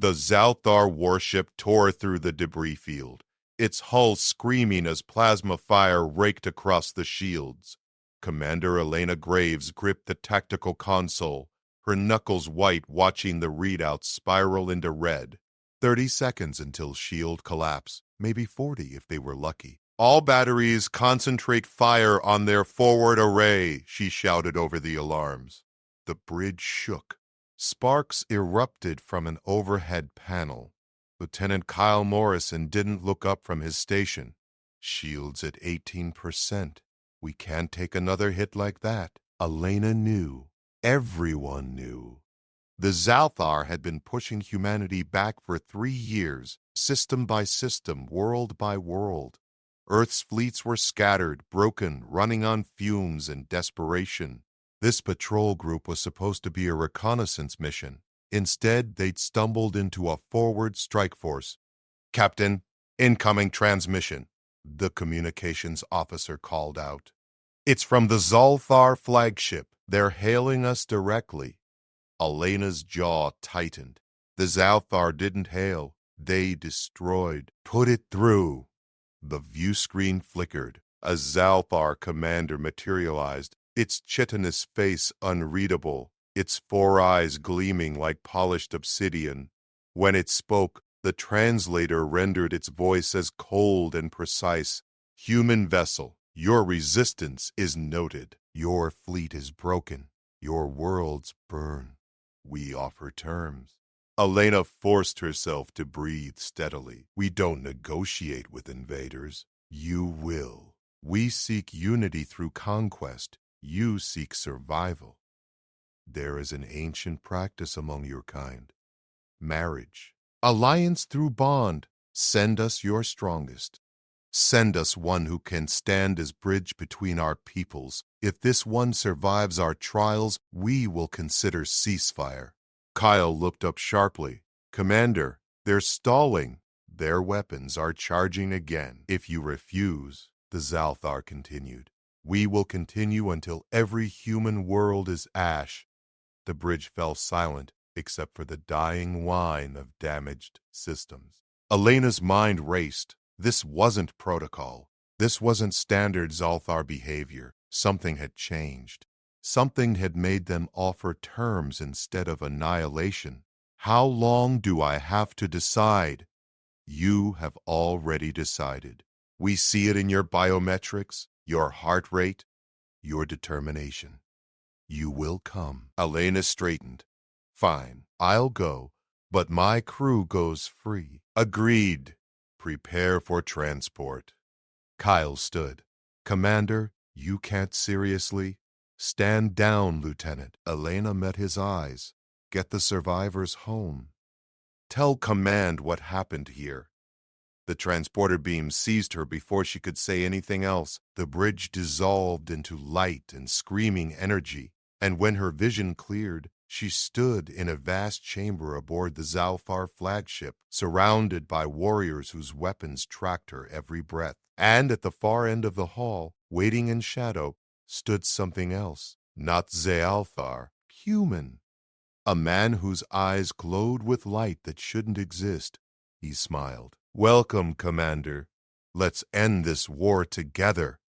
The Zalthar warship tore through the debris field, its hull screaming as plasma fire raked across the shields. Commander Elena Graves gripped the tactical console, her knuckles white, watching the readouts spiral into red. 30 seconds until shield collapse, maybe 40 if they were lucky. "All batteries concentrate fire on their forward array," she shouted over the alarms. The bridge shook. Sparks erupted from an overhead panel. Lieutenant Kyle Morrison didn't look up from his station. "Shields at 18%. We can't take another hit like that." Elena knew. Everyone knew. The Zalthar had been pushing humanity back for 3 years, system by system, world by world. Earth's fleets were scattered, broken, running on fumes and desperation. This patrol group was supposed to be a reconnaissance mission. Instead, they'd stumbled into a forward strike force. "Captain, incoming transmission," the communications officer called out. "It's from the Zalthar flagship. They're hailing us directly." Elena's jaw tightened. The Zalthar didn't hail. They destroyed. "Put it through." The view screen flickered. A Zalthar commander materialized, its chitinous face unreadable, its 4 eyes gleaming like polished obsidian. When it spoke, the translator rendered its voice as cold and precise. "Human vessel, your resistance is noted. Your fleet is broken. Your worlds burn. We offer terms." Elena forced herself to breathe steadily. "We don't negotiate with invaders. You will. We seek unity through conquest. You seek survival. There is an ancient practice among your kind. Marriage. Alliance through bond. Send us your strongest. Send us one who can stand as bridge between our peoples. If this one survives our trials, we will consider ceasefire." Kyle looked up sharply. "Commander, they're stalling. Their weapons are charging again. If you refuse," the Zalthar continued, "we will continue until every human world is ash." The bridge fell silent except for the dying whine of damaged systems. Elena's mind raced. This wasn't protocol. This wasn't standard Zalthar behavior. Something had changed. Something had made them offer terms instead of annihilation. "How long do I have to decide?" "You have already decided. We see it in your biometrics, your heart rate, your determination. You will come." Elena straightened. "Fine, I'll go, but my crew goes free." "Agreed. Prepare for transport." Kyle stood. "Commander, you can't seriously?" "Stand down, Lieutenant." Elena met his eyes. "Get the survivors home. Tell Command what happened here." The transporter beam seized her before she could say anything else. The bridge dissolved into light and screaming energy, and when her vision cleared, she stood in a vast chamber aboard the Zalthar flagship, surrounded by warriors whose weapons tracked her every breath. And at the far end of the hall, waiting in shadow, stood something else. Not Zalthar, human. A man whose eyes glowed with light that shouldn't exist. He smiled. "Welcome, Commander. Let's end this war together."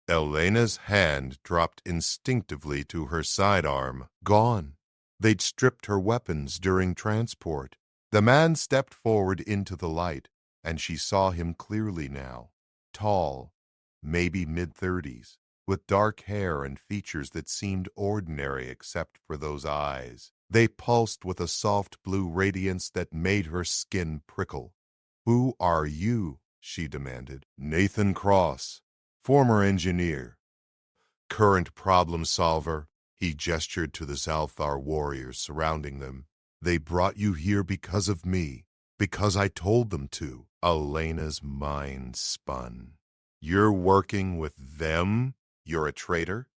Elena's hand dropped instinctively to her sidearm. Gone. They'd stripped her weapons during transport. The man stepped forward into the light, and she saw him clearly now. Tall, maybe mid-30s, with dark hair and features that seemed ordinary except for those eyes. They pulsed with a soft blue radiance that made her skin prickle. "Who are you?" she demanded. "Nathan Cross, former engineer, current problem solver." He gestured to the Zalthar warriors surrounding them. "They brought you here because of me, because I told them to." Elena's mind spun. "You're working with them? You're a traitor?"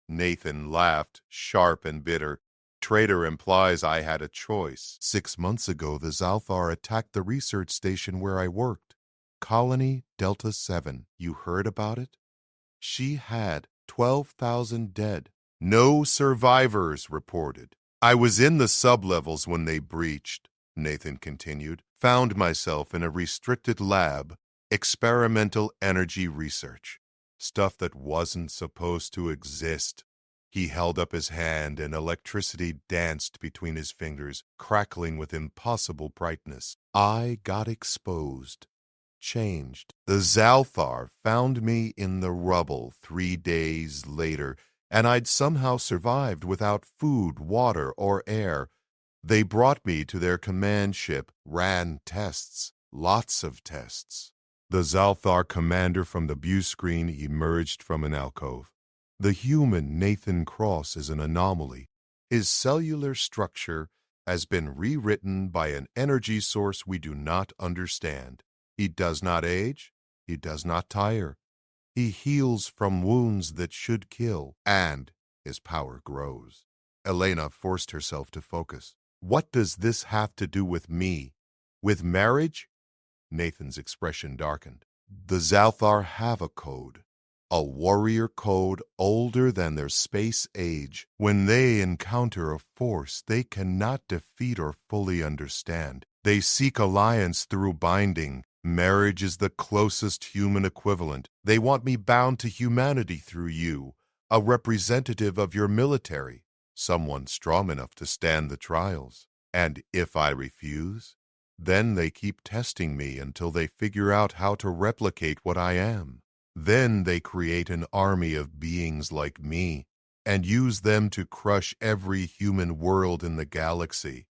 Nathan laughed, sharp and bitter. "Traitor implies I had a choice. 6 months ago, the Zalthar attacked the research station where I worked. Colony Delta 7. You heard about it? She had 12,000 dead. No survivors reported. I was in the sublevels when they breached. Nathan continued, found myself in a restricted lab, experimental energy research, stuff that wasn't supposed to exist. He held up his hand and electricity danced between his fingers, crackling with impossible brightness. I got exposed, changed. The Zalthar found me in the rubble 3 days later, and I'd somehow survived without food, water, or air. They brought me to their command ship, ran tests, lots of tests. The Zalthar commander from the view screen emerged from an alcove. The human Nathan Cross is an anomaly. His cellular structure has been rewritten by an energy source we do not understand. He does not age. He does not tire. He heals from wounds that should kill, and his power grows. Elena forced herself to focus. What does this have to do with me? With marriage? Nathan's expression darkened. The Zalthar have a code. A warrior code older than their space age. When they encounter a force they cannot defeat or fully understand, they seek alliance through binding. Marriage is the closest human equivalent. They want me bound to humanity through you, a representative of your military, someone strong enough to stand the trials. And if I refuse, then they keep testing me until they figure out how to replicate what I am. Then they create an army of beings like me and use them to crush every human world in the galaxy.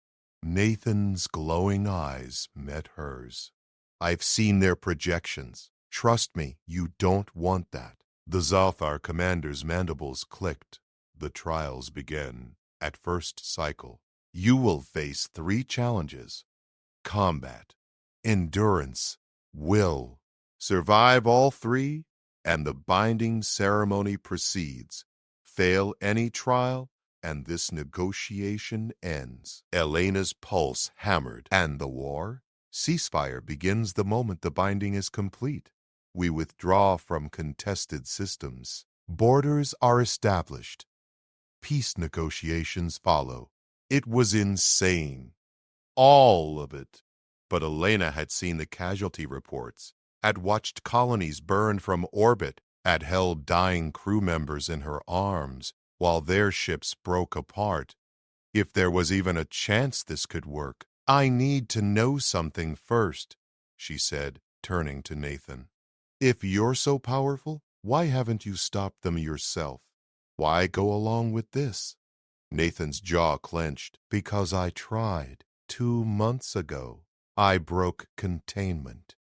Nathan's glowing eyes met hers. I've seen their projections. Trust me, you don't want that. The Zalthar commander's mandibles clicked. The trials began. At first cycle, you will face 3 challenges: combat, endurance, will. Survive all 3, and the binding ceremony proceeds. Fail any trial, and this negotiation ends. Elena's pulse hammered. And the war? Ceasefire begins the moment the binding is complete. We withdraw from contested systems. Borders are established. Peace negotiations follow. It was insane. All of it. But Elena had seen the casualty reports, had watched colonies burn from orbit, had held dying crew members in her arms while their ships broke apart. If there was even a chance this could work, I need to know something first, she said, turning to Nathan. If you're so powerful, why haven't you stopped them yourself? Why go along with this? Nathan's jaw clenched. Because I tried 2 months ago. I broke containment,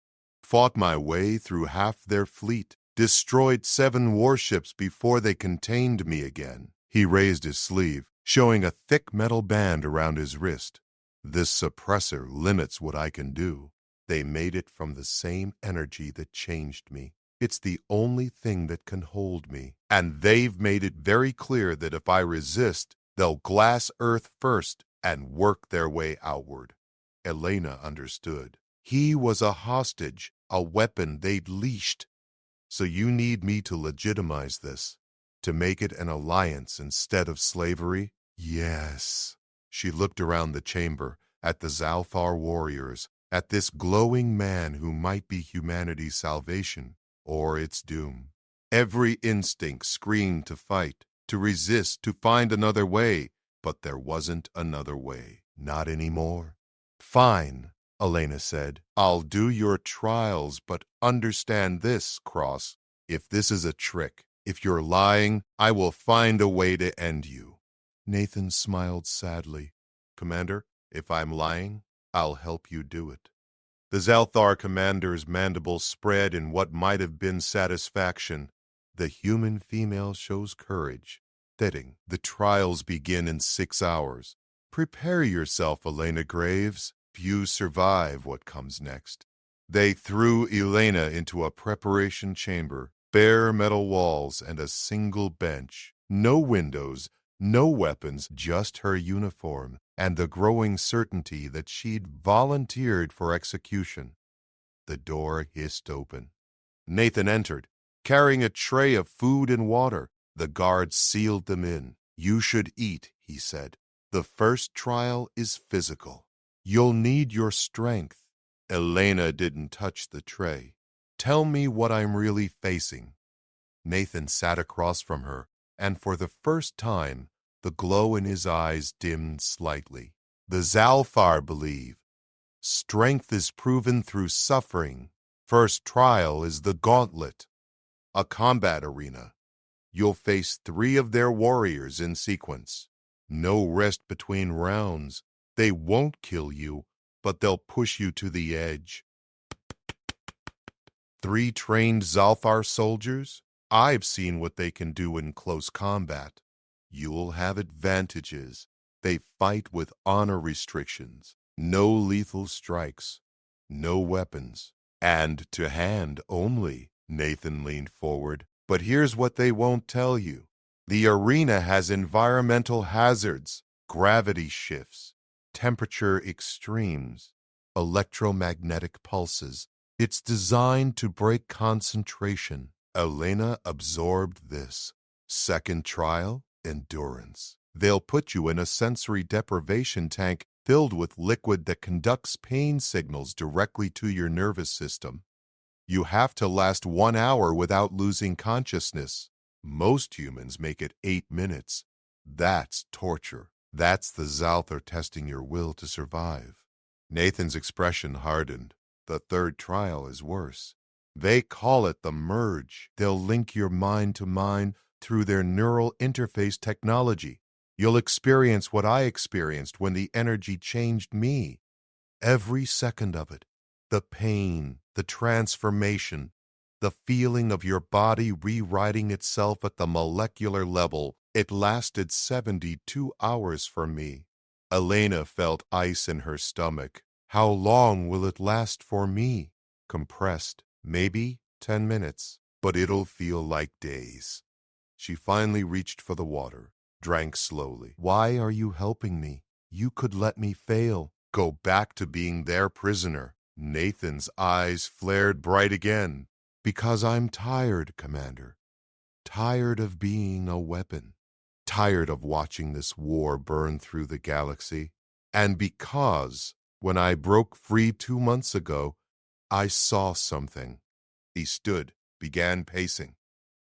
fought my way through half their fleet, destroyed 7 warships before they contained me again. He raised his sleeve, showing a thick metal band around his wrist. This suppressor limits what I can do. They made it from the same energy that changed me. It's the only thing that can hold me. And they've made it very clear that if I resist, they'll glass Earth first and work their way outward. Elena understood. He was a hostage, a weapon they'd leashed. So you need me to legitimize this, to make it an alliance instead of slavery? Yes. She looked around the chamber, at the Zalthar warriors, at this glowing man who might be humanity's salvation or its doom. Every instinct screamed to fight, to resist, to find another way. But there wasn't another way. Not anymore. Fine, Elena said. I'll do your trials, but understand this, Cross. If this is a trick, if you're lying, I will find a way to end you. Nathan smiled sadly. Commander, if I'm lying, I'll help you do it. The Zalthar commander's mandibles spread in what might have been satisfaction. The human female shows courage. Fitting. The trials begin in 6 hours. Prepare yourself, Elena Graves. Few survive what comes next. They threw Elena into a preparation chamber, bare metal walls and a single bench. No windows, no weapons, just her uniform and the growing certainty that she'd volunteered for execution. The door hissed open. Nathan entered, carrying a tray of food and water. The guards sealed them in. You should eat, he said. The first trial is physical. You'll need your strength. Elena didn't touch the tray. Tell me what I'm really facing. Nathan sat across from her, and for the first time, the glow in his eyes dimmed slightly. The Zalfar believe strength is proven through suffering. First trial is the gauntlet, a combat arena. You'll face 3 of their warriors in sequence. No rest between rounds. They won't kill you, but they'll push you to the edge. 3 trained Zalfar soldiers? I've seen what they can do in close combat. You'll have advantages. They fight with honor restrictions. No lethal strikes. No weapons. And to hand only. Nathan leaned forward. But here's what they won't tell you. The arena has environmental hazards, gravity shifts, temperature extremes, electromagnetic pulses. It's designed to break concentration. Elena absorbed this. Second trial, endurance. They'll put you in a sensory deprivation tank filled with liquid that conducts pain signals directly to your nervous system. You have to last 1 hour without losing consciousness. Most humans make it 8 minutes. That's torture. That's the Zalthar testing your will to survive. Nathan's expression hardened. The third trial is worse. They call it the merge. They'll link your mind to mine through their neural interface technology. You'll experience what I experienced when the energy changed me. Every second of it. The pain, the transformation, the feeling of your body rewriting itself at the molecular level. It lasted 72 hours for me. Elena felt ice in her stomach. How long will it last for me? Compressed, maybe 10 minutes, but it'll feel like days. She finally reached for the water, drank slowly. Why are you helping me? You could let me fail. Go back to being their prisoner. Nathan's eyes flared bright again. Because I'm tired, Commander. Tired of being a weapon. Tired of watching this war burn through the galaxy. And because, when I broke free 2 months ago, I saw something. He stood, began pacing.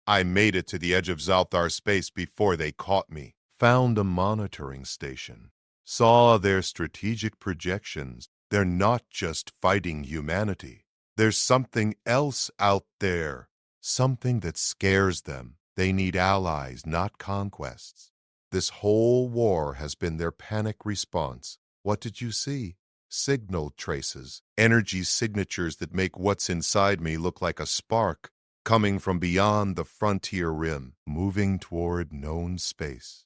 I made it to the edge of Zalthar space before they caught me. Found a monitoring station. Saw their strategic projections. They're not just fighting humanity. There's something else out there. Something that scares them. They need allies, not conquests. This whole war has been their panic response. What did you see? Signal traces, energy signatures that make what's inside me look like a spark, coming from beyond the frontier rim, moving toward known space.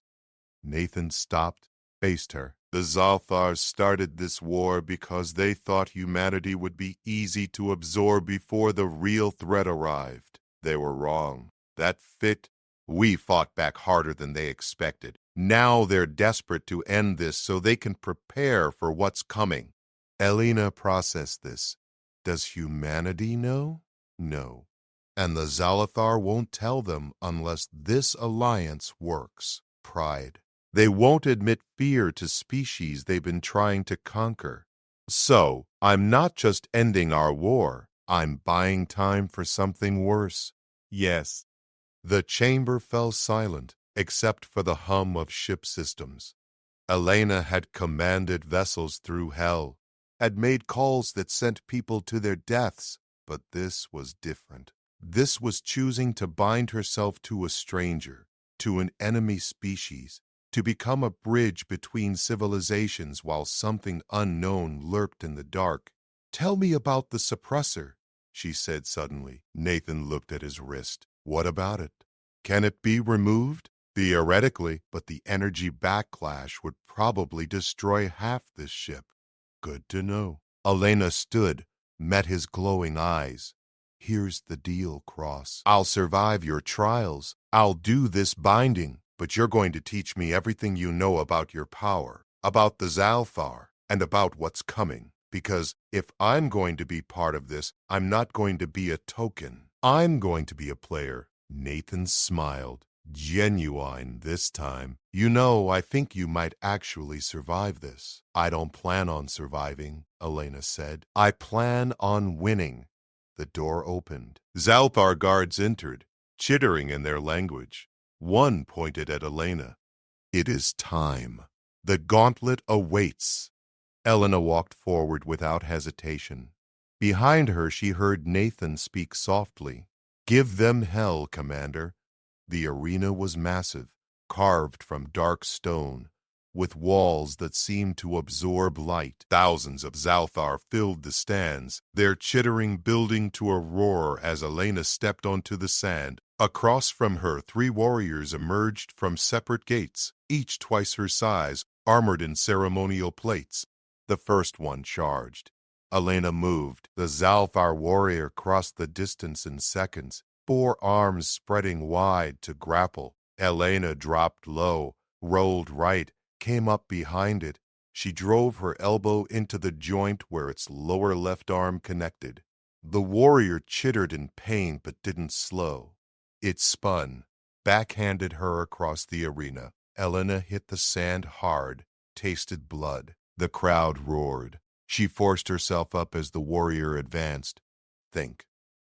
Nathan stopped, faced her. The Zalthars started this war because they thought humanity would be easy to absorb before the real threat arrived. They were wrong. That fit. We fought back harder than they expected. Now they're desperate to end this so they can prepare for what's coming. Elena processed this. Does humanity know? No. And the Zalathar won't tell them unless this alliance works. Pride. They won't admit fear to species they've been trying to conquer. So, I'm not just ending our war. I'm buying time for something worse. Yes. The chamber fell silent, except for the hum of ship systems. Elena had commanded vessels through hell, had made calls that sent people to their deaths, but this was different. This was choosing to bind herself to a stranger, to an enemy species, to become a bridge between civilizations while something unknown lurked in the dark. Tell me about the suppressor, she said suddenly. Nathan looked at his wrist. What about it? Can it be removed? Theoretically, but the energy backlash would probably destroy half this ship. Good to know. Elena stood, met his glowing eyes. Here's the deal, Cross. I'll survive your trials. I'll do this binding. But you're going to teach me everything you know about your power, about the Zalthar, and about what's coming. Because if I'm going to be part of this, I'm not going to be a token. I'm going to be a player. Nathan smiled. Genuine this time. You know, I think you might actually survive this. I don't plan on surviving, Elena said. I plan on winning. The door opened. Zalthar guards entered, chittering in their language. One pointed at Elena. It is time. The gauntlet awaits. Elena walked forward without hesitation. Behind her, she heard Nathan speak softly. Give them hell, Commander. The arena was massive, carved from dark stone, with walls that seemed to absorb light. Thousands of Zalthar filled the stands, their chittering building to a roar as Elena stepped onto the sand. Across from her, 3 warriors emerged from separate gates, each twice her size, armored in ceremonial plates. The first one charged. Elena moved. The Zalthar warrior crossed the distance in seconds, 4 arms spreading wide to grapple. Elena dropped low, rolled right, came up behind it. She drove her elbow into the joint where its lower left arm connected. The warrior chittered in pain but didn't slow. It spun, backhanded her across the arena. Elena hit the sand hard, tasted blood. The crowd roared. She forced herself up as the warrior advanced. Think.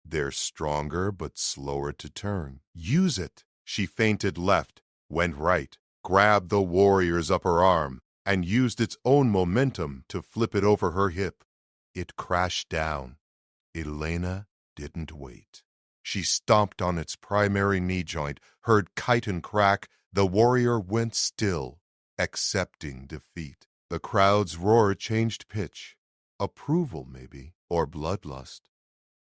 They're stronger but slower to turn. Use it. She feinted left, went right, grabbed the warrior's upper arm, and used its own momentum to flip it over her hip. It crashed down. Elena didn't wait. She stomped on its primary knee joint, heard chitin crack. The warrior went still, accepting defeat. The crowd's roar changed pitch. Approval, maybe, or bloodlust.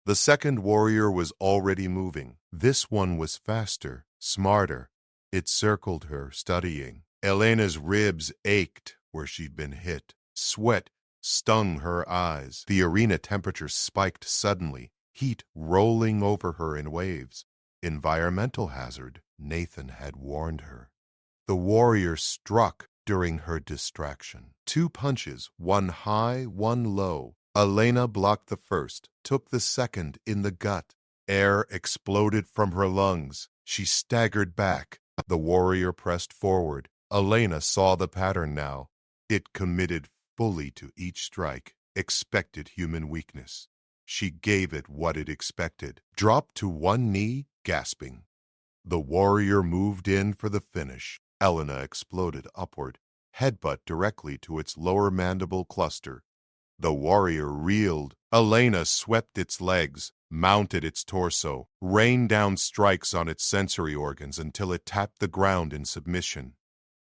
The second warrior was already moving. This one was faster, smarter. It circled her, studying. Elena's ribs ached where she'd been hit. Sweat stung her eyes. The arena temperature spiked suddenly, heat rolling over her in waves. Environmental hazard, Nathan had warned her. The warrior struck during her distraction. 2 punches, one high, one low. Elena blocked the first, took the second in the gut. Air exploded from her lungs. She staggered back. The warrior pressed forward. Elena saw the pattern now. It committed fully to each strike, expected human weakness. She gave it what it expected, dropped to one knee, gasping. The warrior moved in for the finish. Elena exploded upward, headbutt directly to its lower mandible cluster. The warrior reeled. Elena swept its legs, mounted its torso, rained down strikes on its sensory organs until it tapped the ground in submission.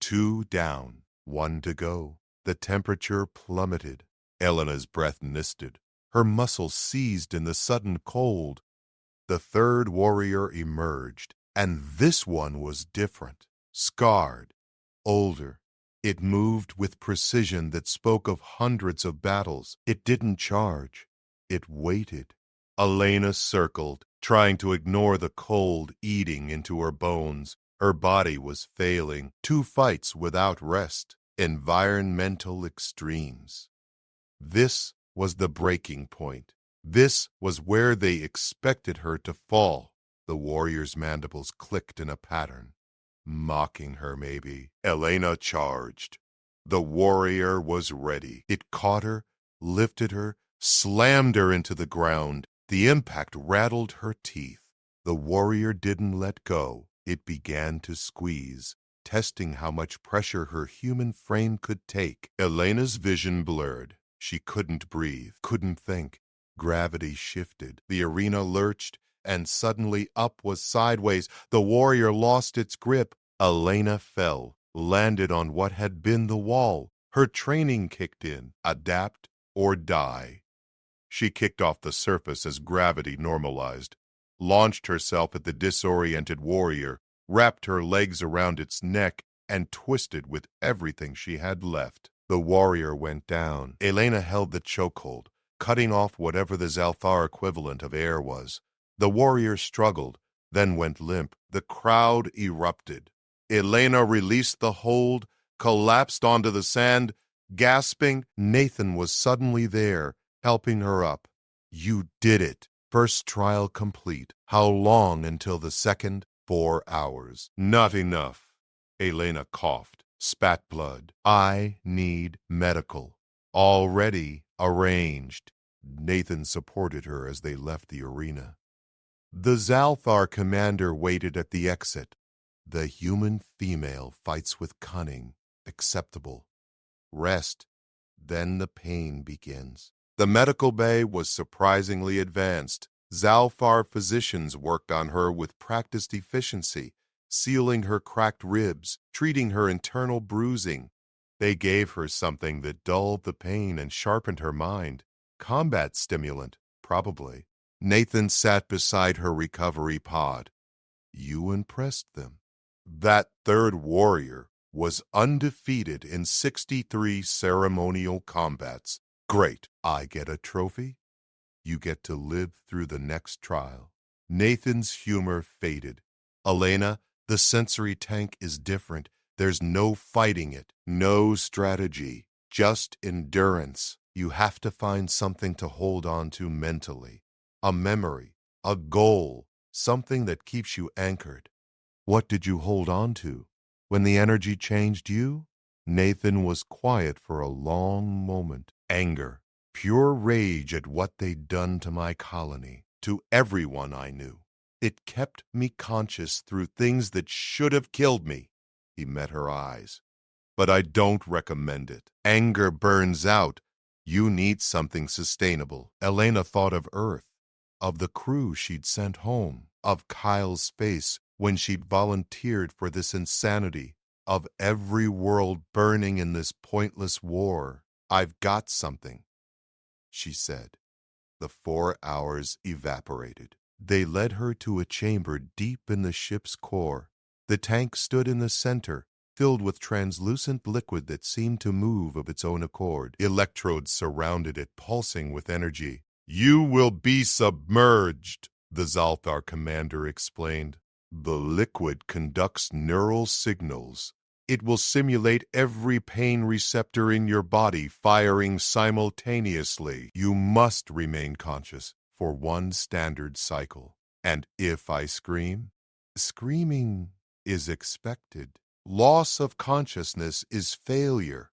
2 down, 1 to go. The temperature plummeted. Elena's breath misted. Her muscles seized in the sudden cold. The third warrior emerged, and this one was different. Scarred, older. It moved with precision that spoke of hundreds of battles. It didn't charge. It waited. Elena circled, trying to ignore the cold eating into her bones. Her body was failing. 2 fights without rest. Environmental extremes. This was the breaking point. This was where they expected her to fall. The warrior's mandibles clicked in a pattern. Mocking her, maybe. Elena charged. The warrior was ready. It caught her, lifted her, slammed her into the ground. The impact rattled her teeth. The warrior didn't let go. It began to squeeze, testing how much pressure her human frame could take. Elena's vision blurred. She couldn't breathe, couldn't think. Gravity shifted. The arena lurched, and suddenly up was sideways. The warrior lost its grip. Elena fell, landed on what had been the wall. Her training kicked in. Adapt or die. She kicked off the surface as gravity normalized, launched herself at the disoriented warrior, wrapped her legs around its neck, and twisted with everything she had left. The warrior went down. Elena held the chokehold, cutting off whatever the Zalthar equivalent of air was. The warrior struggled, then went limp. The crowd erupted. Elena released the hold, collapsed onto the sand, gasping. Nathan was suddenly there, helping her up. You did it. First trial complete. How long until the second? 4 hours. Not enough. Elena coughed, spat blood. I need medical. Already arranged. Nathan supported her as they left the arena. The Zalthar commander waited at the exit. The human female fights with cunning. Acceptable. Rest. Then the pain begins. The medical bay was surprisingly advanced. Zalthar physicians worked on her with practiced efficiency, sealing her cracked ribs, treating her internal bruising. They gave her something that dulled the pain and sharpened her mind. Combat stimulant, probably. Nathan sat beside her recovery pod. You impressed them. That third warrior was undefeated in 63 ceremonial combats. Great. I get a trophy? You get to live through the next trial. Nathan's humor faded. Elena, the sensory tank is different. There's no fighting it, no strategy, just endurance. You have to find something to hold on to mentally. A memory, a goal, something that keeps you anchored. What did you hold on to? When the energy changed you? Nathan was quiet for a long moment. Anger, pure rage at what they'd done to my colony, to everyone I knew. It kept me conscious through things that should have killed me. He met her eyes. But I don't recommend it. Anger burns out. You need something sustainable. Elena thought of Earth, of the crew she'd sent home, of Kyle's face when she'd volunteered for this insanity, of every world burning in this pointless war. I've got something, she said. The 4 hours evaporated. They led her to a chamber deep in the ship's core. The tank stood in the center, filled with translucent liquid that seemed to move of its own accord. Electrodes surrounded it, pulsing with energy. You will be submerged, the Zalthar commander explained. The liquid conducts neural signals. It will simulate every pain receptor in your body firing simultaneously. You must remain conscious for one standard cycle. And if I scream, screaming is expected. Loss of consciousness is failure.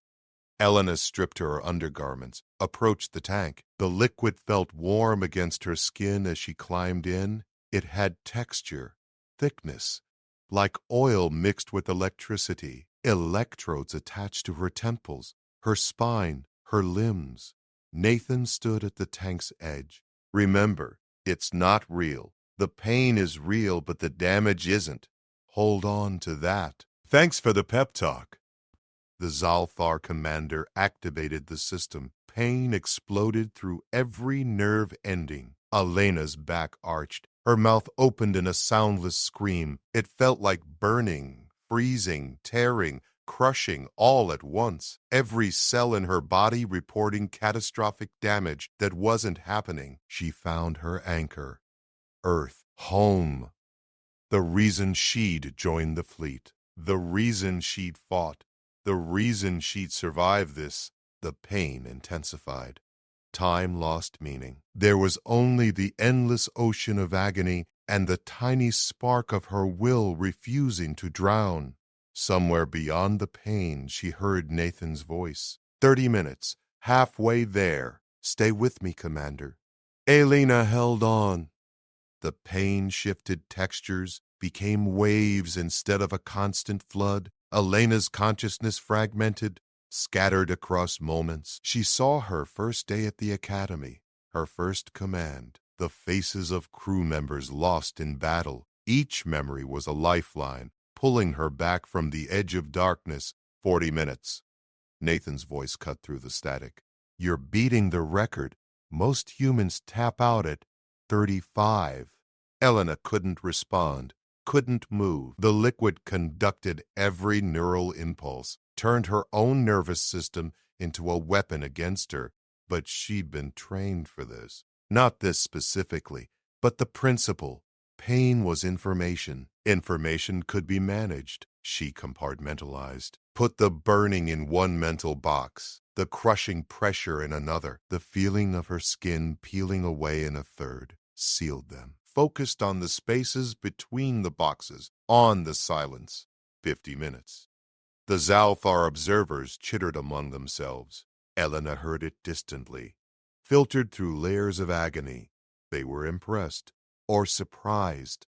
Elena stripped her undergarments, approached the tank. The liquid felt warm against her skin as she climbed in. It had texture, thickness, like oil mixed with electricity. Electrodes attached to her temples, her spine, her limbs. Nathan stood at the tank's edge. Remember, it's not real. The pain is real, but the damage isn't. Hold on to that. Thanks for the pep talk. The Zalthar commander activated the system. Pain exploded through every nerve ending. Elena's back arched. Her mouth opened in a soundless scream. It felt like burning, freezing, tearing, crushing all at once. Every cell in her body reporting catastrophic damage that wasn't happening. She found her anchor. Earth. Home. The reason she'd joined the fleet. The reason she'd fought. The reason she'd survived this. The pain intensified. Time lost meaning. There was only the endless ocean of agony and the tiny spark of her will refusing to drown. Somewhere beyond the pain, she heard Nathan's voice. 30 minutes. Halfway there. Stay with me, Commander. Elena held on. The pain shifted textures, became waves instead of a constant flood. Elena's consciousness fragmented, scattered across moments. She saw her first day at the academy, her first command, the faces of crew members lost in battle. Each memory was a lifeline, pulling her back from the edge of darkness. 40 minutes. Nathan's voice cut through the static. You're beating the record. Most humans tap out at 35. Elena couldn't respond, couldn't move. The liquid conducted every neural impulse, turned her own nervous system into a weapon against her. But she'd been trained for this. Not this specifically, but the principle. Pain was information. Information could be managed. She compartmentalized. Put the burning in one mental box, the crushing pressure in another, the feeling of her skin peeling away in a third. Sealed them. focused on the spaces between the boxes, on the silence. 50 minutes. The Zalthar observers chittered among themselves. Elena heard it distantly, filtered through layers of agony. They were impressed, or surprised,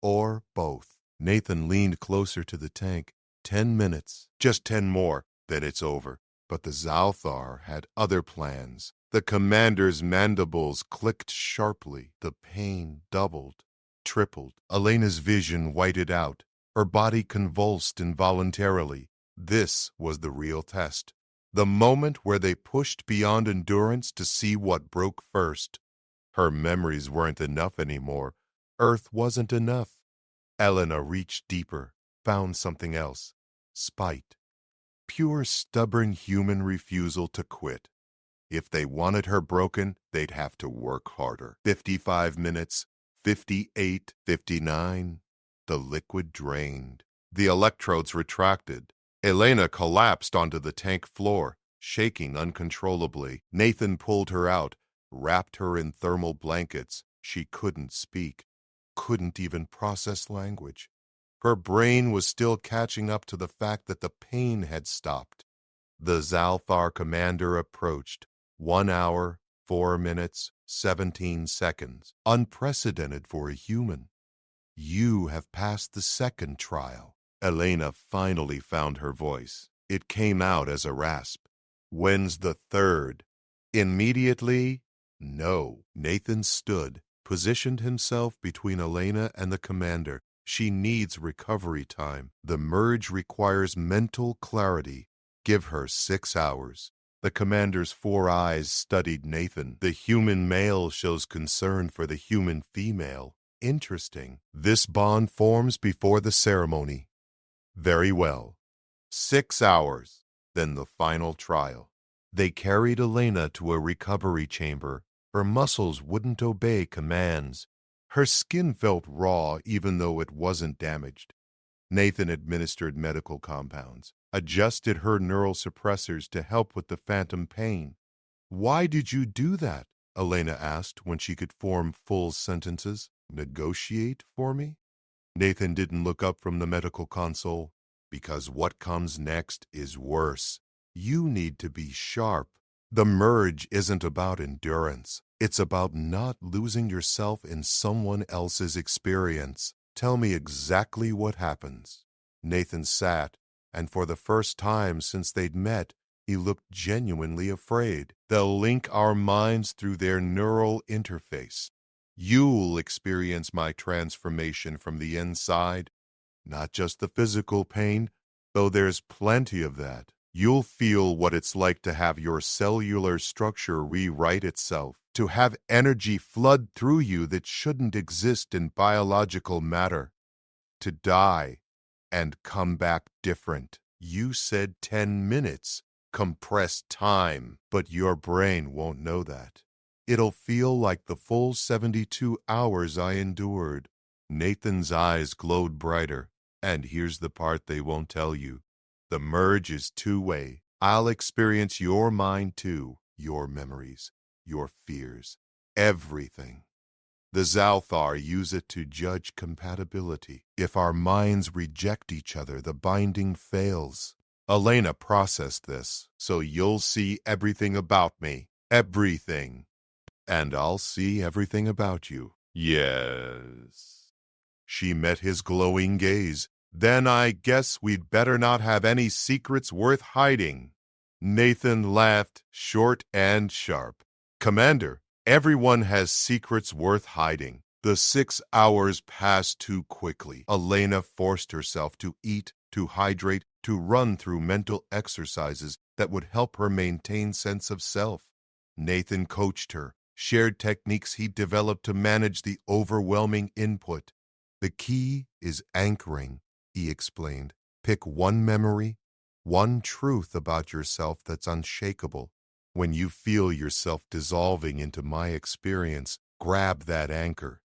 or both. Nathan leaned closer to the tank. 10 minutes. Just 10 more, then it's over. But the Zalthar had other plans. The commander's mandibles clicked sharply. The pain doubled, tripled. Elena's vision whited out. Her body convulsed involuntarily. This was the real test. The moment where they pushed beyond endurance to see what broke first. Her memories weren't enough anymore. Earth wasn't enough. Elena reached deeper, found something else. Spite. Pure stubborn human refusal to quit. If they wanted her broken, they'd have to work harder. 55 minutes, 58, 59. The liquid drained. The electrodes retracted. Elena collapsed onto the tank floor, shaking uncontrollably. Nathan pulled her out, wrapped her in thermal blankets. She couldn't speak, couldn't even process language. Her brain was still catching up to the fact that the pain had stopped. The Zalthar commander approached. 1 hour, 4 minutes, 17 seconds. Unprecedented for a human. You have passed the second trial. Elena finally found her voice. It came out as a rasp. When's the third? Immediately? No. Nathan stood, positioned himself between Elena and the commander. She needs recovery time. The merge requires mental clarity. Give her 6 hours. The commander's 4 eyes studied Nathan. The human male shows concern for the human female. Interesting. This bond forms before the ceremony. Very well. 6 hours. Then the final trial. They carried Elena to a recovery chamber. Her muscles wouldn't obey commands. Her skin felt raw even though it wasn't damaged. Nathan administered medical compounds, adjusted her neural suppressors to help with the phantom pain. Why did you do that? Elena asked when she could form full sentences. Negotiate for me? Nathan didn't look up from the medical console. Because what comes next is worse. You need to be sharp. The merge isn't about endurance. It's about not losing yourself in someone else's experience. Tell me exactly what happens. Nathan sat, and for the first time since they'd met, he looked genuinely afraid. They'll link our minds through their neural interface. You'll experience my transformation from the inside, not just the physical pain, though there's plenty of that. You'll feel what it's like to have your cellular structure rewrite itself, to have energy flood through you that shouldn't exist in biological matter, to die and come back different. You said 10 minutes, compressed time, but your brain won't know that. It'll feel like the full 72 hours I endured. Nathan's eyes glowed brighter. And here's the part they won't tell you. The merge is two-way. I'll experience your mind too, your memories, your fears, everything. The Zalthar use it to judge compatibility. If our minds reject each other, the binding fails. Elena processed this, so you'll see everything about me. Everything. And I'll see everything about you. Yes. She met his glowing gaze. Then I guess we'd better not have any secrets worth hiding. Nathan laughed, short and sharp. Commander, everyone has secrets worth hiding. The 6 hours passed too quickly. Elena forced herself to eat, to hydrate, to run through mental exercises that would help her maintain sense of self. Nathan coached her, shared techniques he'd developed to manage the overwhelming input. The key is anchoring, he explained. Pick one memory, one truth about yourself that's unshakable. When you feel yourself dissolving into my experience, grab that anchor.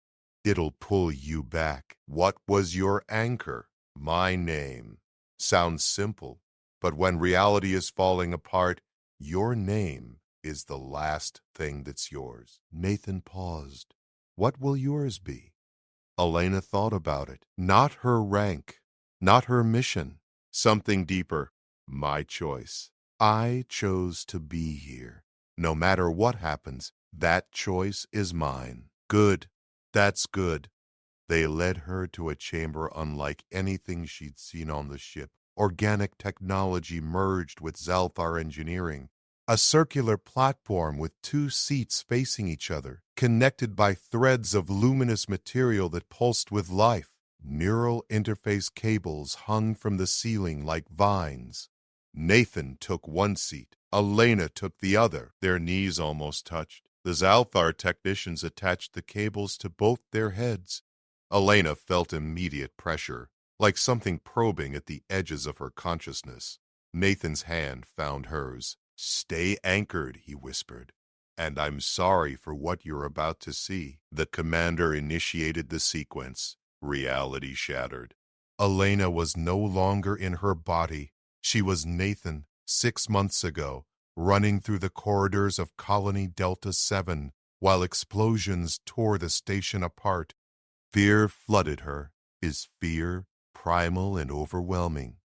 It'll pull you back. What was your anchor? My name. Sounds simple, but when reality is falling apart, your name is the last thing that's yours. Nathan paused. What will yours be? Elena thought about it. Not her rank, not her mission. Something deeper. My choice. I chose to be here. No matter what happens, that choice is mine. Good. That's good. They led her to a chamber unlike anything she'd seen on the ship. Organic technology merged with Zalthar engineering. A circular platform with two seats facing each other, connected by threads of luminous material that pulsed with life. Neural interface cables hung from the ceiling like vines. Nathan took one seat. Elena took the other. Their knees almost touched. The Zalthar technicians attached the cables to both their heads. Elena felt immediate pressure, like something probing at the edges of her consciousness. Nathan's hand found hers. "Stay anchored," he whispered. "And I'm sorry for what you're about to see." The commander initiated the sequence. Reality shattered. Elena was no longer in her body. She was Nathan, 6 months ago, running through the corridors of Colony Delta 7 while explosions tore the station apart. Fear flooded her, his fear primal and overwhelming.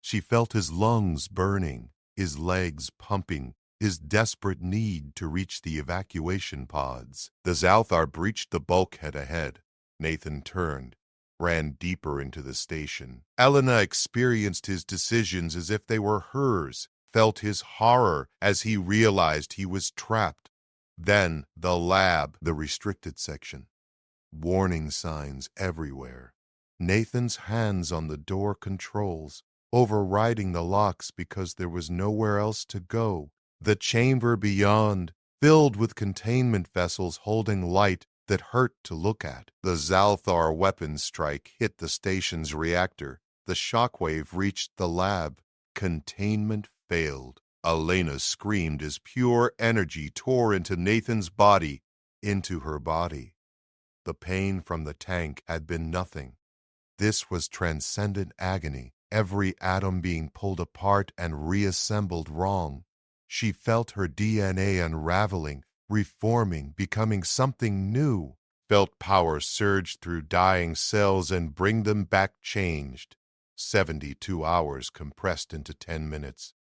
She felt his lungs burning, his legs pumping, his desperate need to reach the evacuation pods. The Zalthar breached the bulkhead ahead. Nathan turned, ran deeper into the station. Elena experienced his decisions as if they were hers, felt his horror as he realized he was trapped. Then the lab, the restricted section. Warning signs everywhere. Nathan's hands on the door controls, overriding the locks because there was nowhere else to go. The chamber beyond, filled with containment vessels holding light that hurt to look at. The Zalthar weapons strike hit the station's reactor. The shockwave reached the lab. Containment failed. Elena screamed as pure energy tore into Nathan's body, into her body. The pain from the tank had been nothing. This was transcendent agony, every atom being pulled apart and reassembled wrong. She felt her DNA unraveling, reforming, becoming something new. Felt power surge through dying cells and bring them back changed. 72 hours compressed into 10 minutes.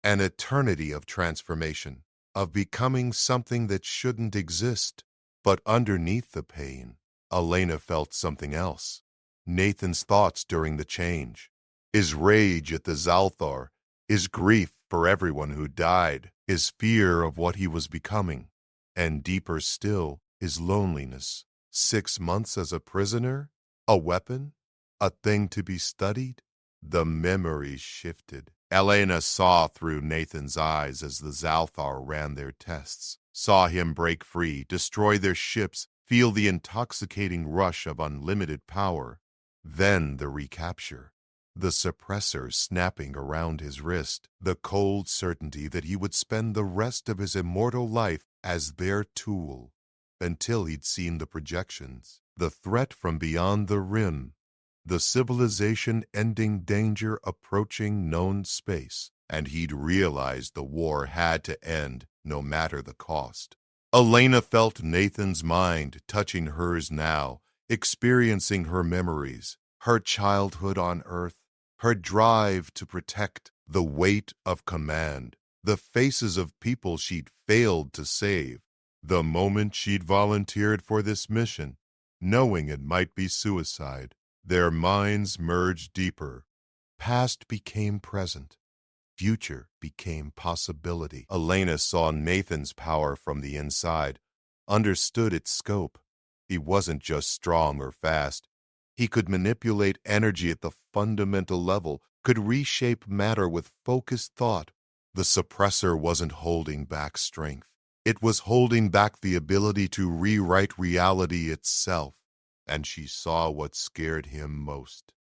An eternity of transformation, of becoming something that shouldn't exist. But underneath the pain, Elena felt something else. Nathan's thoughts during the change. His rage at the Zalthar, his grief for everyone who died, his fear of what he was becoming, and deeper still, his loneliness. 6 months as a prisoner? A weapon? A thing to be studied? The memories shifted. Elena saw through Nathan's eyes as the Zalthar ran their tests, saw him break free, destroy their ships, feel the intoxicating rush of unlimited power. Then the recapture. The suppressor snapping around his wrist, the cold certainty that he would spend the rest of his immortal life as their tool, until he'd seen the projections, the threat from beyond the rim, the civilization-ending danger approaching known space, and he'd realized the war had to end no matter the cost. Elena felt Nathan's mind touching hers now, experiencing her memories, her childhood on Earth, her drive to protect, the weight of command, the faces of people she'd failed to save, the moment she'd volunteered for this mission, knowing it might be suicide. Their minds merged deeper. Past became present. Future became possibility. Elena saw Nathan's power from the inside, understood its scope. He wasn't just strong or fast. He could manipulate energy at the fundamental level, could reshape matter with focused thought. The suppressor wasn't holding back strength. It was holding back the ability to rewrite reality itself. And she saw what scared him most.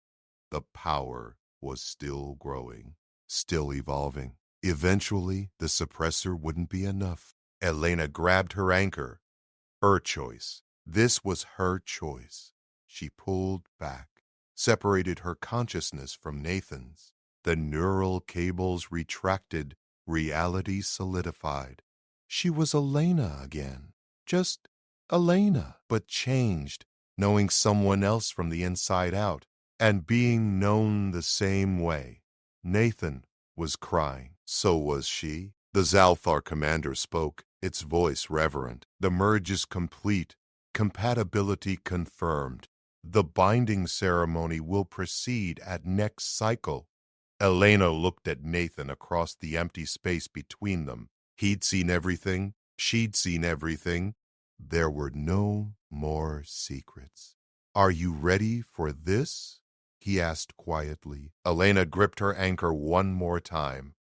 The power was still growing, still evolving. Eventually, the suppressor wouldn't be enough. Elena grabbed her anchor. Her choice. This was her choice. She pulled back, separated her consciousness from Nathan's. The neural cables retracted, reality solidified. She was Elena again. Just Elena, but changed. knowing someone else from the inside out, and being known the same way. Nathan was crying. So was she. The Zalthar commander spoke, its voice reverent. The merge is complete. Compatibility confirmed. The binding ceremony will proceed at next cycle. Elena looked at Nathan across the empty space between them. He'd seen everything. She'd seen everything. There were no more secrets. "Are you ready for this?" he asked quietly. Elena gripped her anchor one more time.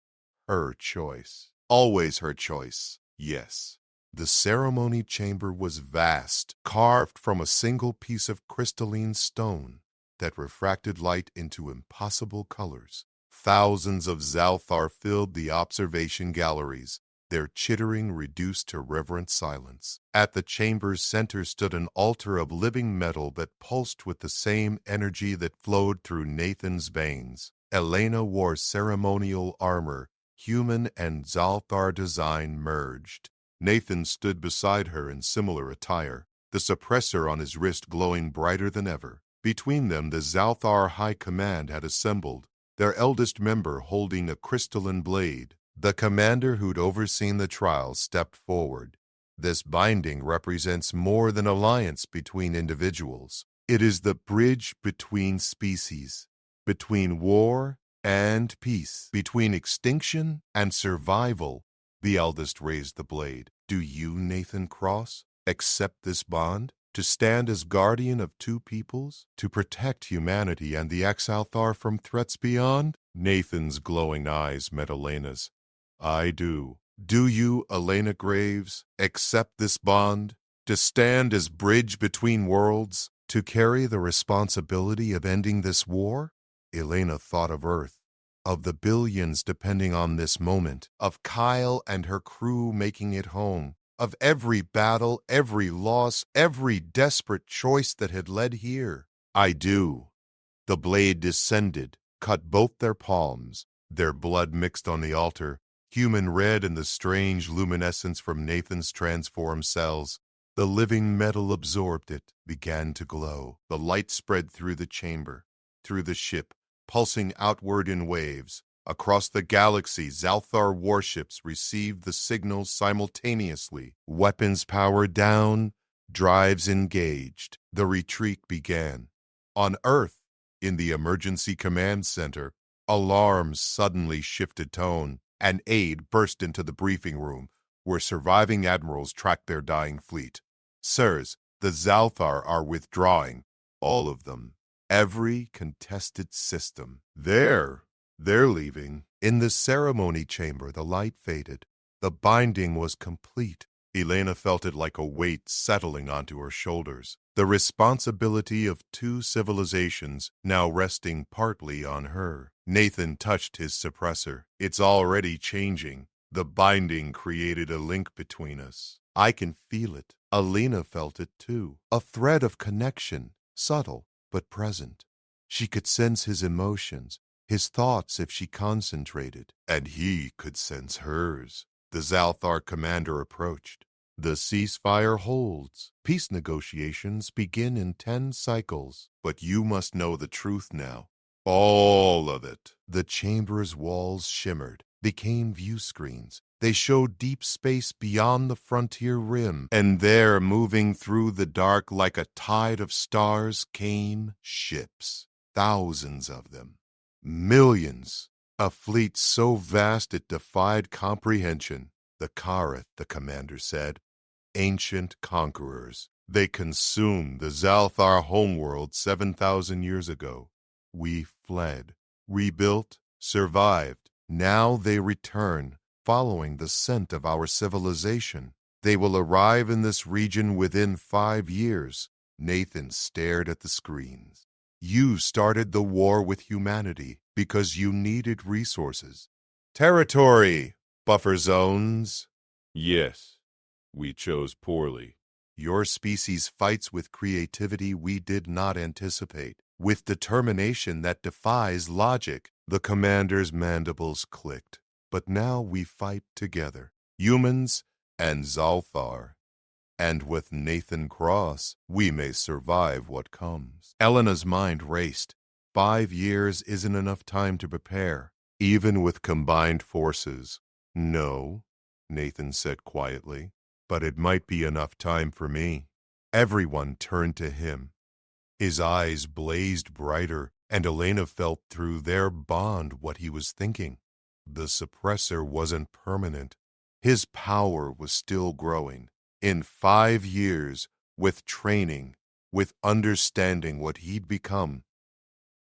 Her choice. Always her choice. Yes. The ceremony chamber was vast, carved from a single piece of crystalline stone that refracted light into impossible colors. Thousands of Zalthar filled the observation galleries, their chittering reduced to reverent silence. At the chamber's center stood an altar of living metal that pulsed with the same energy that flowed through Nathan's veins. Elena wore ceremonial armor, human and Zalthar design merged. Nathan stood beside her in similar attire, the suppressor on his wrist glowing brighter than ever. Between them, the Zalthar High Command had assembled, their eldest member holding a crystalline blade. The commander who'd overseen the trial stepped forward. "This binding represents more than alliance between individuals. It is the bridge between species, between war and peace, between extinction and survival." The eldest raised the blade. "Do you, Nathan Cross, accept this bond? To stand as guardian of two peoples? To protect humanity and the Exalthar from threats beyond?" Nathan's glowing eyes met Elena's. "I do." "Do you, Elena Graves, accept this bond? To stand as bridge between worlds? To carry the responsibility of ending this war?" Elena thought of Earth, of the billions depending on this moment, of Kyle and her crew making it home, of every battle, every loss, every desperate choice that had led here. "I do." The blade descended, cut both their palms. Their blood mixed on the altar, human red in the strange luminescence from Nathan's transformed cells. The living metal absorbed it, began to glow. The light spread through the chamber, through the ship, pulsing outward in waves. Across the galaxy, Zalthar warships received the signals simultaneously. Weapons power down, drives engaged. The retreat began. On Earth, in the emergency command center, alarms suddenly shifted tone. An aide burst into the briefing room, where surviving admirals tracked their dying fleet. "Sirs, the Zalthar are withdrawing. All of them. Every contested system. They're leaving." In the ceremony chamber, the light faded. The binding was complete. Elena felt it like a weight settling onto her shoulders. The responsibility of two civilizations now resting partly on her. Nathan touched his suppressor. "It's already changing. The binding created a link between us. I can feel it." Elena felt it too. A thread of connection, subtle but present. She could sense his emotions, his thoughts if she concentrated, and he could sense hers. The Zalthar commander approached. "The ceasefire holds. Peace negotiations begin in 10 cycles. But you must know the truth now. All of it." The chamber's walls shimmered, became view screens. They showed deep space beyond the frontier rim, and there, moving through the dark like a tide of stars, came ships. Thousands of them. Millions. A fleet so vast it defied comprehension. "The Kareth," the commander said. "Ancient conquerors. They consumed the Zalthar homeworld 7,000 years ago. We fled, rebuilt, survived. Now they return, following the scent of our civilization. They will arrive in this region within 5 years." Nathan stared at the screens. "You started the war with humanity because you needed resources. Territory, buffer zones." "Yes, we chose poorly." "Your species fights with creativity we did not anticipate, with determination that defies logic." The commander's mandibles clicked. "But now we fight together, humans and Zalthar." And with Nathan Cross, we may survive what comes. Elena's mind raced. 5 years isn't enough time to prepare, even with combined forces. No, Nathan said quietly, but it might be enough time for me. Everyone turned to him. His eyes blazed brighter, and Elena felt through their bond what he was thinking. The suppressor wasn't permanent. His power was still growing. In 5 years, with training, with understanding what he'd become.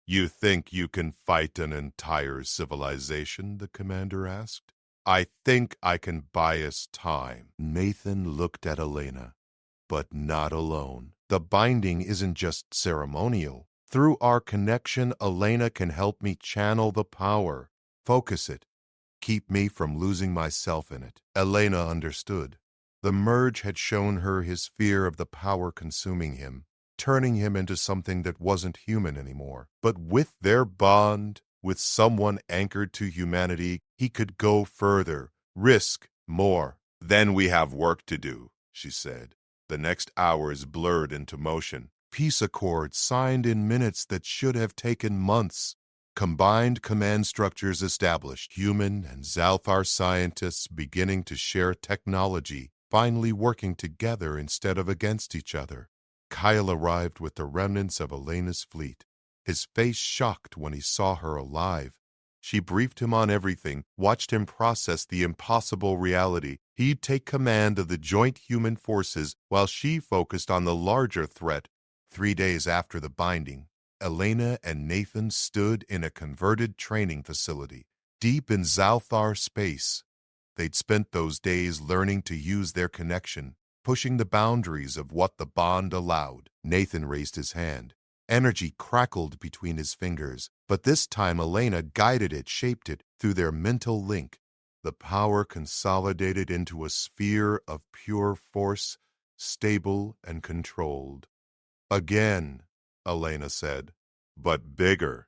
You think you can fight an entire civilization? The commander asked. I think I can buy us time. Nathan looked at Elena, but not alone. The binding isn't just ceremonial. Through our connection, Elena can help me channel the power, focus it, keep me from losing myself in it. Elena understood. The merge had shown her his fear of the power consuming him, turning him into something that wasn't human anymore. But with their bond, with someone anchored to humanity, he could go further, risk more. Then we have work to do, she said. The next hours blurred into motion. Peace accords signed in minutes that should have taken months. Combined command structures established. Human and Zalthar scientists beginning to share technology, finally working together instead of against each other. Kyle arrived with the remnants of Elena's fleet. His face shocked when he saw her alive. She briefed him on everything, watched him process the impossible reality. He'd take command of the joint human forces while she focused on the larger threat. 3 days after the binding, Elena and Nathan stood in a converted training facility, deep in Zalthar space. They'd spent those days learning to use their connection, pushing the boundaries of what the bond allowed. Nathan raised his hand. Energy crackled between his fingers, but this time Elena guided it, shaped it through their mental link. The power consolidated into a sphere of pure force, stable and controlled. Again, Elena said, but bigger.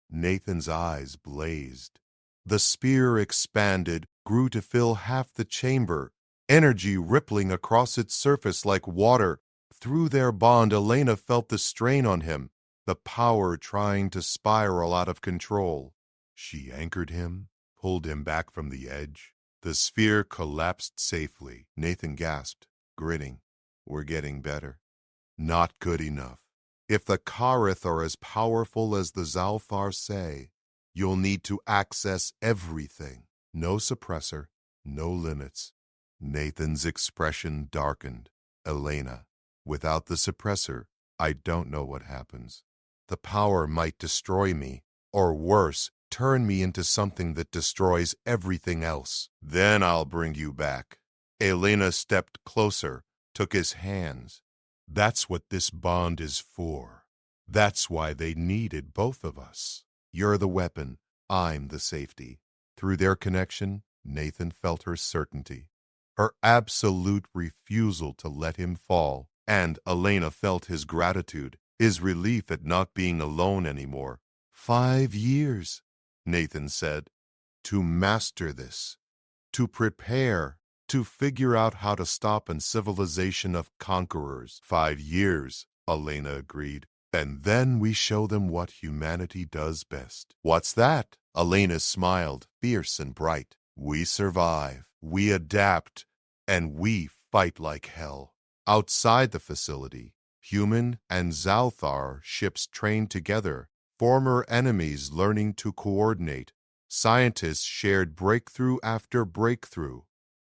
Nathan's eyes blazed. The sphere expanded, grew to fill half the chamber, energy rippling across its surface like water. Through their bond, Elena felt the strain on him, the power trying to spiral out of control. She anchored him, pulled him back from the edge. The sphere collapsed safely. Nathan gasped, grinning. We're getting better. Not good enough. If the Kareth are as powerful as the Zalthar say, you'll need to access everything. No suppressor, no limits. Nathan's expression darkened. Elena, without the suppressor, I don't know what happens. The power might destroy me, or worse, turn me into something that destroys everything else. Then I'll bring you back. Elena stepped closer, took his hands. That's what this bond is for. That's why they needed both of us. You're the weapon, I'm the safety. Through their connection, Nathan felt her certainty, her absolute refusal to let him fall. And Elena felt his gratitude, his relief at not being alone anymore. 5 years, Nathan said, to master this, to prepare, to figure out how to stop a civilization of conquerors. 5 years, Elena agreed. And then we show them what humanity does best. What's that? Elena smiled, fierce and bright. We survive, we adapt, and we fight like hell. Outside the facility, human and Zalthar ships trained together, former enemies learning to coordinate. Scientists shared breakthrough after breakthrough.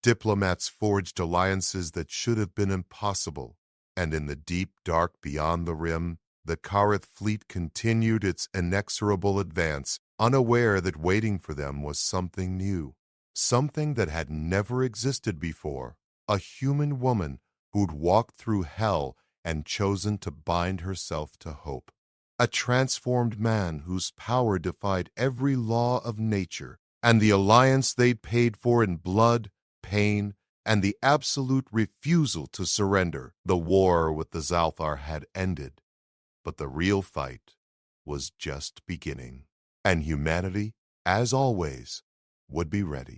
Diplomats forged alliances that should have been impossible. And in the deep dark beyond the rim, the Kareth fleet continued its inexorable advance, unaware that waiting for them was something new, something that had never existed before, a human woman who'd walked through hell and chosen to bind herself to hope, a transformed man whose power defied every law of nature, and the alliance they'd paid for in blood, pain, and the absolute refusal to surrender. The war with the Zalthar had ended. But the real fight was just beginning, and humanity, as always, would be ready.